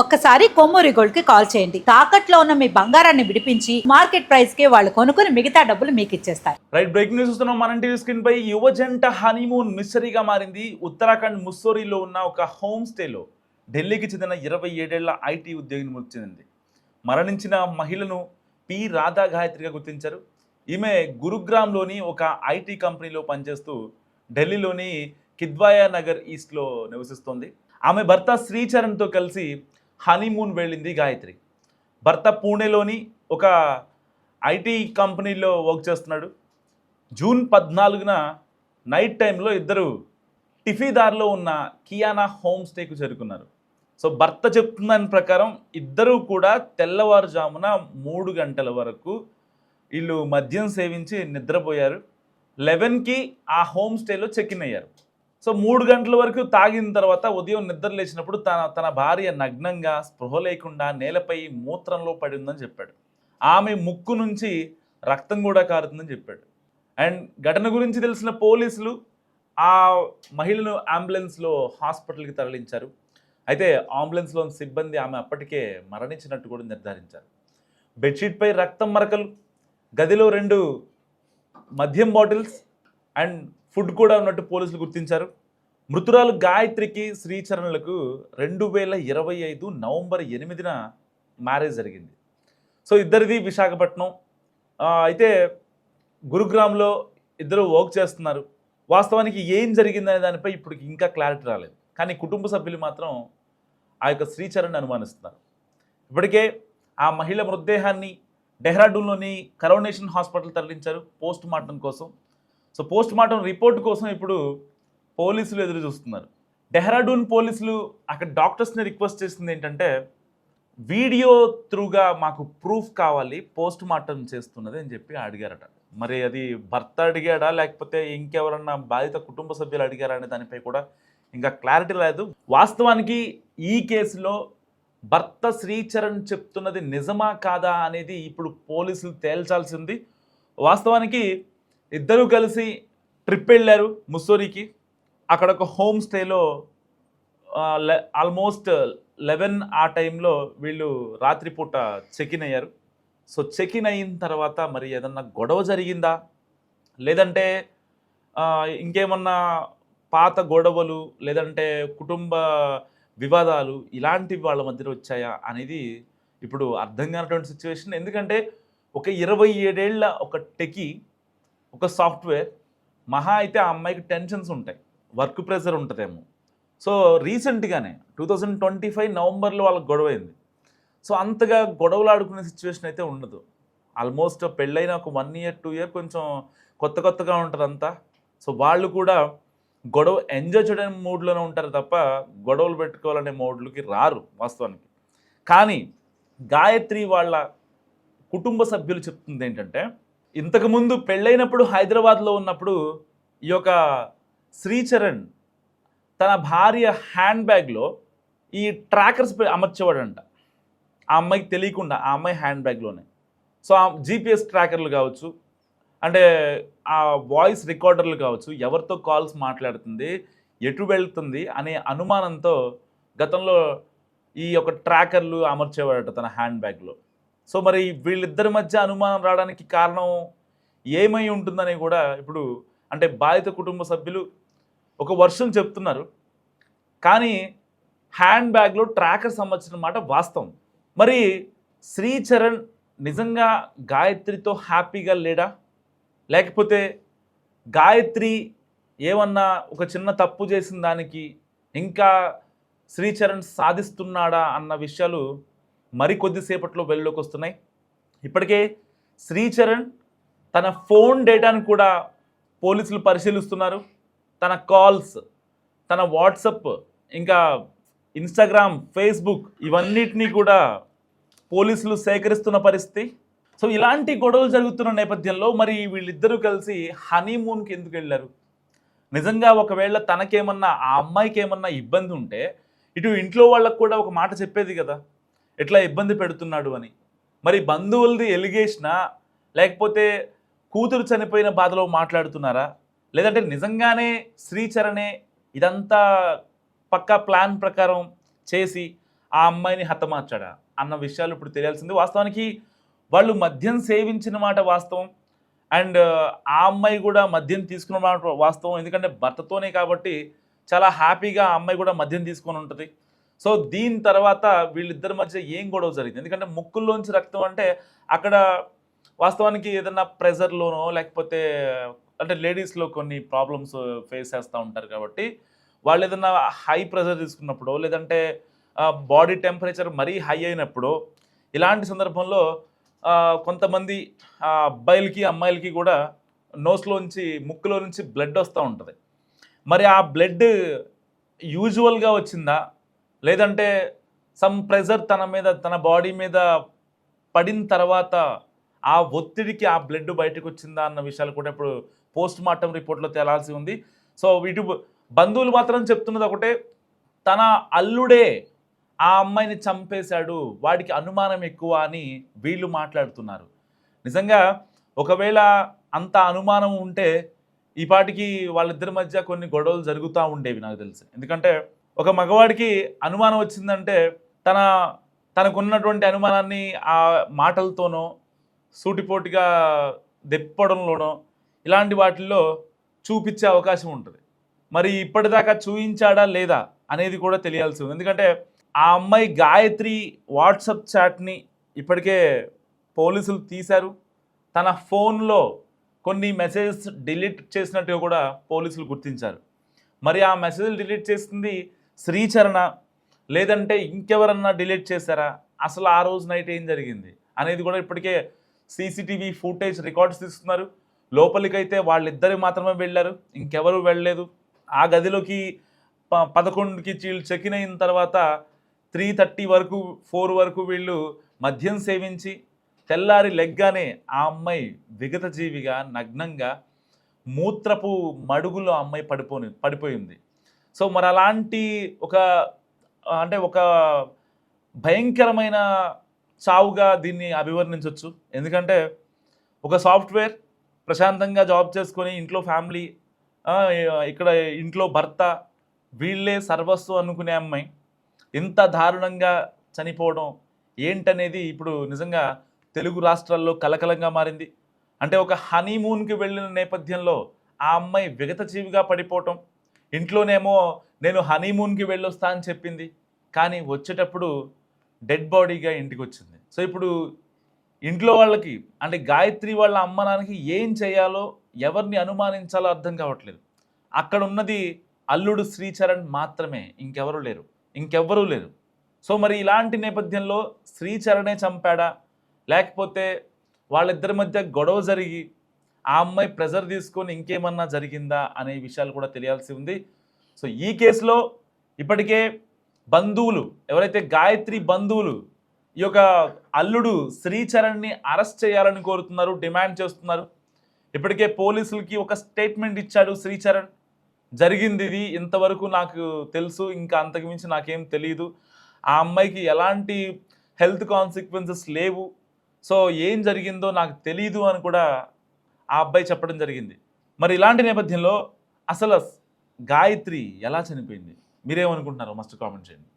ఒక్కసారి కొమ్మూరి గోల్డ్ కి కాల్ చేయండి. తాకట్లో ఉన్న మీ బంగారాన్ని విడిపించి మార్కెట్ ప్రైస్ కి వాళ్ళు కొనుక్కుని మిగతా డబ్బులు మీకు ఇచ్చేస్తారు. రైట్, బ్రేకింగ్ న్యూస్ చూస్తున్నాం. మన టీవీ స్క్రీన్ పై యువ జంట హనీమూన్ మిస్టరీగా మారింది. ఉత్తరాఖండ్ ముస్సోరీలో ఉన్న ఒక హోమ్ స్టేలో ఢిల్లీకి చెందిన 27 ఏళ్ల ఐటీ ఉద్యోగిని మృతి చెందింది. మరణించిన మహిళను పి రాధా గాయత్రిగా గుర్తించారు. ఈమె గురుగ్రామ్లోని ఒక ఐటీ కంపెనీలో పనిచేస్తూ ఢిల్లీలోని కిద్వాయా నగర్ ఈస్ట్లో నివసిస్తోంది. ఆమె భర్త శ్రీచరణ్తో కలిసి హనీమూన్ వెళ్ళింది గాయత్రి. భర్త పూణేలోని ఒక ఐటీ కంపెనీలో వర్క్ చేస్తున్నాడు. జూన్ 14న నైట్ టైంలో ఇద్దరు టిఫీదార్లో ఉన్న కియానా హోమ్ స్టేకు చేరుకున్నారు. సో భర్త చెప్తున్న దాని ప్రకారం ఇద్దరూ కూడా తెల్లవారుజామున 3 గంటల వరకు వీళ్ళు మద్యం సేవించి నిద్రపోయారు. 11కి ఆ హోమ్ స్టేలో చెక్ ఇన్ అయ్యారు. సో 3 గంటల వరకు తాగిన తర్వాత ఉదయం నిద్ర లేచినప్పుడు తన భార్య నగ్నంగా స్పృహ లేకుండా నేలపై మూత్రంలో పడి ఉందని చెప్పాడు. ఆమె ముక్కు నుంచి రక్తం కూడా కారుతుందని చెప్పాడు. అండ్ ఘటన గురించి తెలిసిన పోలీసులు ఆ మహిళను అంబులెన్స్లో హాస్పిటల్కి తరలించారు. అయితే అంబులెన్స్లోని సిబ్బంది ఆమె అప్పటికే మరణించినట్టు కూడా నిర్ధారించారు. బెడ్షీట్పై రక్తం మరకలు, గదిలో 2 మద్యం బాటిల్స్ అండ్ ఫుడ్ కూడా ఉన్నట్టు పోలీసులు గుర్తించారు. మృతురాలు గాయత్రికి శ్రీచరణ్లకు 2025 నవంబర్ 8న మ్యారేజ్ జరిగింది. సో ఇద్దరిది విశాఖపట్నం. అయితే గురుగ్రామ్లో ఇద్దరు వర్క్ చేస్తున్నారు. వాస్తవానికి ఏం జరిగిందనే దానిపై ఇప్పుడు ఇంకా క్లారిటీ రాలేదు. కానీ కుటుంబ సభ్యులు మాత్రం ఆ యొక్క శ్రీచరణ్ అనుమానిస్తున్నారు. ఇప్పటికే ఆ మహిళ మృతదేహాన్ని డెహ్రాడూన్లోని కరోనేషన్ హాస్పిటల్ తరలించారు పోస్ట్ మార్టం కోసం. సో పోస్ట్ మార్టం రిపోర్ట్ కోసం ఇప్పుడు పోలీసులు ఎదురు చూస్తున్నారు. డెహ్రాడూన్ పోలీసులు అక్కడ డాక్టర్స్ని రిక్వెస్ట్ చేసింది ఏంటంటే, వీడియో త్రూగా మాకు ప్రూఫ్ కావాలి పోస్ట్ మార్టం చేస్తున్నది అని చెప్పి అడిగారట. మరి అది భర్త అడిగాడా లేకపోతే ఇంకెవరన్నా బాధిత కుటుంబ సభ్యులు అడిగారా అనే దానిపై కూడా ఇంకా క్లారిటీ లేదు. వాస్తవానికి ఈ కేసులో భర్త శ్రీచరణ్ చెప్తున్నది నిజమా కాదా అనేది ఇప్పుడు పోలీసులు తేల్చాల్సింది. వాస్తవానికి ఇద్దరూ కలిసి ట్రిప్ వెళ్ళారు ముస్సోరీకి. అక్కడ ఒక హోమ్ స్టేలో ఆల్మోస్ట్ 11 ఆ టైంలో వీళ్ళు రాత్రిపూట చెక్ ఇన్ అయ్యారు. సో చెక్ ఇన్ అయిన తర్వాత మరి ఏదన్నా గొడవ జరిగిందా, లేదంటే ఇంకేమన్నా పాత గొడవలు, లేదంటే కుటుంబ వివాదాలు ఇలాంటివి వాళ్ళ మధ్యలో వచ్చాయా అనేది ఇప్పుడు అర్థం కానటువంటి సిచ్యువేషన్. ఎందుకంటే ఒక 27 ఏళ్ల ఒక టెకీ, ఒక సాఫ్ట్వేర్, మహా అయితే ఆ అమ్మాయికి టెన్షన్స్ ఉంటాయి, వర్క్ ప్రెషర్ ఉంటుందేమో. సో రీసెంట్గానే 2025 నవంబర్లో వాళ్ళకి గొడవ అయింది. సో అంతగా గొడవలు ఆడుకునే సిచ్యువేషన్ అయితే ఉండదు. ఆల్మోస్ట్ పెళ్ళైన ఒక 1 ఇయర్ 2 ఇయర్ కొంచెం కొత్తగా ఉంటుంది అంతా. సో వాళ్ళు కూడా గొడవ ఎంజాయ్ చేయడానికి మూడ్లోనే ఉంటారు తప్ప గొడవలు పెట్టుకోవాలనే మోడ్లోకి రారు వాస్తవానికి. కానీ గాయత్రి వాళ్ళ కుటుంబ సభ్యులు చెప్తుంది ఏంటంటే, ఇంతకుముందు పెళ్ళైనప్పుడు హైదరాబాద్లో ఉన్నప్పుడు ఈ యొక్క శ్రీచరణ్ తన భార్య హ్యాండ్ బ్యాగ్లో ఈ ట్రాకర్స్ అమర్చేవాడంట. ఆ అమ్మాయికి తెలియకుండా ఆ అమ్మాయి హ్యాండ్ బ్యాగ్లోనే. సో ఆ జీపీఎస్ ట్రాకర్లు కావచ్చు, అంటే ఆ వాయిస్ రికార్డర్లు కావచ్చు, ఎవరితో కాల్స్ మాట్లాడుతుంది, ఎటు వెళ్తుంది అనే అనుమానంతో గతంలో ఈ యొక్క ట్రాకర్లు అమర్చేవాడట తన హ్యాండ్ బ్యాగ్లో. సో మరి వీళ్ళిద్దరి మధ్య అనుమానం రావడానికి కారణం ఏమై ఉంటుందని కూడా ఇప్పుడు అంటే బాధిత కుటుంబ సభ్యులు ఒక వర్షం చెప్తున్నారు. కానీ హ్యాండ్ బ్యాగ్లో ట్రాకర్స్ అమర్చిన మాట వాస్తవం. మరి శ్రీచరణ్ నిజంగా గాయత్రితో హ్యాపీగా లేడా, లేకపోతే గాయత్రి ఏమన్నా ఒక చిన్న తప్పు చేసిన దానికి ఇంకా శ్రీచరణ్ సాధిస్తున్నాడా అన్న విషయాలు మరికొద్దిసేపట్లో వెలుగులోకి వస్తున్నాయి. ఇప్పటికే శ్రీచరణ్ తన ఫోన్ డేటాను కూడా పోలీసులు పరిశీలిస్తున్నారు. తన కాల్స్, తన వాట్సప్, ఇంకా ఇన్స్టాగ్రామ్, ఫేస్బుక్ ఇవన్నిటినీ కూడా పోలీసులు సేకరిస్తున్న పరిస్థితి. సో ఇలాంటి గొడవలు జరుగుతున్న నేపథ్యంలో మరి వీళ్ళిద్దరూ కలిసి హనీమూన్కి ఎందుకు వెళ్ళారు? నిజంగా ఒకవేళ తనకేమన్నా ఆ అమ్మాయికి ఏమన్నా ఇబ్బంది ఉంటే ఇటు ఇంట్లో వాళ్ళకు కూడా ఒక మాట చెప్పేది కదా, ఎట్లా ఇబ్బంది పెడుతున్నాడు అని. మరి బంధువులది ఎలిగేషనా, లేకపోతే కూతురు చనిపోయిన బాధలో మాట్లాడుతున్నారా, లేదంటే నిజంగానే శ్రీచరణే ఇదంతా పక్కా ప్లాన్ ప్రకారం చేసి ఆ అమ్మాయిని హతమార్చాడా అన్న విషయాలు ఇప్పుడు తెలియాల్సింది. వాస్తవానికి వాళ్ళు మద్యం సేవించిన మాట వాస్తవం. అండ్ ఆ అమ్మాయి కూడా మద్యం తీసుకున్న మాట వాస్తవం. ఎందుకంటే భర్తతోనే కాబట్టి చాలా హ్యాపీగా ఆ అమ్మాయి కూడా మద్యం తీసుకొని ఉంటుంది. సో దీని తర్వాత వీళ్ళిద్దరి మధ్య ఏం గొడవ జరిగింది? ఎందుకంటే ముక్కుల్లోంచి రక్తం అంటే అక్కడ వాస్తవానికి ఏదన్నా ప్రెజర్‌లోనో లేకపోతే అంటే లేడీస్‌లో కొన్ని ప్రాబ్లమ్స్ ఫేస్ చేస్తా ఉంటారు కాబట్టి, వాళ్ళేదన్నా హై ప్రెషర్ తీసుకున్నప్పుడో, లేదంటే బాడీ టెంపరేచర్ మరీ హై అయినప్పుడో, ఇలాంటి సందర్భంలో కొంతమంది అబ్బాయిలకి, అమ్మాయిలకి కూడా నోస్‌లోంచి, ముక్కులో నుంచి బ్లడ్ వస్తా ఉంటది. మరి ఆ బ్లడ్ యూజువల్‌గా వచ్చిందా? లేదంటే సమ్ ప్రెషర్ తన బాడీ మీద పడిన తర్వాత ఆ ఒత్తిడికి ఆ బ్లడ్ బయటకొచ్చిందా అన్న విషయాలు కూడా ఇప్పుడు పోస్ట్‌మార్టం రిపోర్ట్‌లో తేలాల్సి ఉంది. సో ఇటు బంధువులు మాత్రం చెప్తున్నది ఒకటే, తన అల్లుడే ఆ అమ్మాయిని చంపేశాడు, వాడికి అనుమానం ఎక్కువ అని వీళ్ళు మాట్లాడుతున్నారు. నిజంగా ఒకవేళ అంత అనుమానం ఉంటే ఈ పాటికి వాళ్ళిద్దరి మధ్య కొన్ని గొడవలు జరుగుతూ ఉండేవి నాకు తెలిసి. ఎందుకంటే ఒక మగవాడికి అనుమానం వచ్చిందంటే తన తనకున్నటువంటి అనుమానాన్ని ఆ మాటలతోనో, సూటిపోటిగా దెప్పడంలోనో, ఇలాంటి వాటిల్లో చూపించే అవకాశం ఉంటుంది. మరి ఇప్పటిదాకా చూయించాడా లేదా అనేది కూడా తెలియాల్సి ఉంది. ఎందుకంటే ఆ అమ్మాయి గాయత్రి వాట్సాప్ చాట్‌ని ఇప్పటికే పోలీసులు తీశారు. తన ఫోన్‌లో కొన్ని మెసేజెస్ డిలీట్ చేసినట్టుగా కూడా పోలీసులు గుర్తించారు. మరి ఆ మెసేజ్‌లు డిలీట్ చేసింది శ్రీచరణ, లేదంటే ఇంకెవరన్నా డిలీట్ చేశారా? అసలు ఆ రోజు నైట్ ఏం జరిగింది అనేది కూడా ఇప్పటికే సీసీటీవీ ఫుటేజ్ రికార్డ్స్ తీస్తున్నారు. లోపలికైతే వాళ్ళిద్దరు మాత్రమే వెళ్ళారు, ఇంకెవరు వెళ్ళలేదు. ఆ గదిలోకి 11కి వీళ్ళు చెక్ ఇన్ అయిన తర్వాత 3:30 వరకు 4 వరకు వీళ్ళు మద్యం సేవించి తెల్లారి లెగ్గానే ఆ అమ్మాయి విగతజీవిగా నగ్నంగా మూత్రపు మడుగులో అమ్మాయి పడిపోయింది. సో మరి అలాంటి ఒక భయంకరమైన చావుగా దీన్ని అభివర్ణించవచ్చు. ఎందుకంటే ఒక సాఫ్ట్వేర్ ప్రశాంతంగా జాబ్ చేసుకొని ఇంట్లో ఫ్యామిలీ, ఇక్కడ ఇంట్లో భర్త, వీళ్ళే సర్వస్వం అనుకునే అమ్మాయి ఇంత దారుణంగా చనిపోవడం ఏంటనేది ఇప్పుడు నిజంగా తెలుగు రాష్ట్రాల్లో కలకలంగా మారింది. అంటే ఒక హనీమూన్‌కి వెళ్ళిన నేపథ్యంలో ఆ అమ్మాయి విగతజీవిగా పడిపోవటం, ఇంట్లోనేమో నేను హనీమూన్‌కి వెళ్ళొస్తా అని చెప్పింది, కానీ వచ్చేటప్పుడు డెడ్ బాడీగా ఇంటికొచ్చింది. సో ఇప్పుడు ఇంట్లో వాళ్ళకి అంటే గాయత్రి వాళ్ళ అమ్మ నాన్నకి ఏం చేయాలో, ఎవరిని అనుమానించాలో అర్థం కావట్లేదు. అక్కడ ఉన్నది అల్లుడు శ్రీచరణ్ మాత్రమే, ఇంకెవ్వరూ లేరు. సో మరి ఇలాంటి నేపథ్యంలో శ్రీచరణే చంపాడా, లేకపోతే వాళ్ళిద్దరి మధ్య గొడవ జరిగి ఆ అమ్మాయి ప్రెజర్ తీసుకొని ఇంకేమన్నా జరిగిందా అనే విషయాలు కూడా తెలియాల్సి ఉంది. సో ఈ కేసులో ఇప్పటికే బంధువులు, ఎవరైతే గాయత్రి బంధువులు ఈ యొక్క అల్లుడు శ్రీచరణ్ని అరెస్ట్ చేయాలని కోరుతున్నారు, డిమాండ్ చేస్తున్నారు. ఇప్పటికే పోలీసులకి ఒక స్టేట్మెంట్ ఇచ్చాడు శ్రీచరణ్. జరిగింది ఇది, ఇంతవరకు నాకు తెలుసు, ఇంకా అంతకు మించి నాకేం తెలియదు, ఆ అమ్మాయికి ఎలాంటి హెల్త్ కాన్సిక్వెన్సెస్ లేవు, సో ఏం జరిగిందో నాకు తెలీదు అని కూడా ఆ అబ్బాయి చెప్పడం జరిగింది. మరి ఇలాంటి నేపథ్యంలో అసలు గాయత్రి ఎలా చనిపోయింది? మీరేమనుకుంటున్నారో మస్ట్ కామెంట్ చేయండి.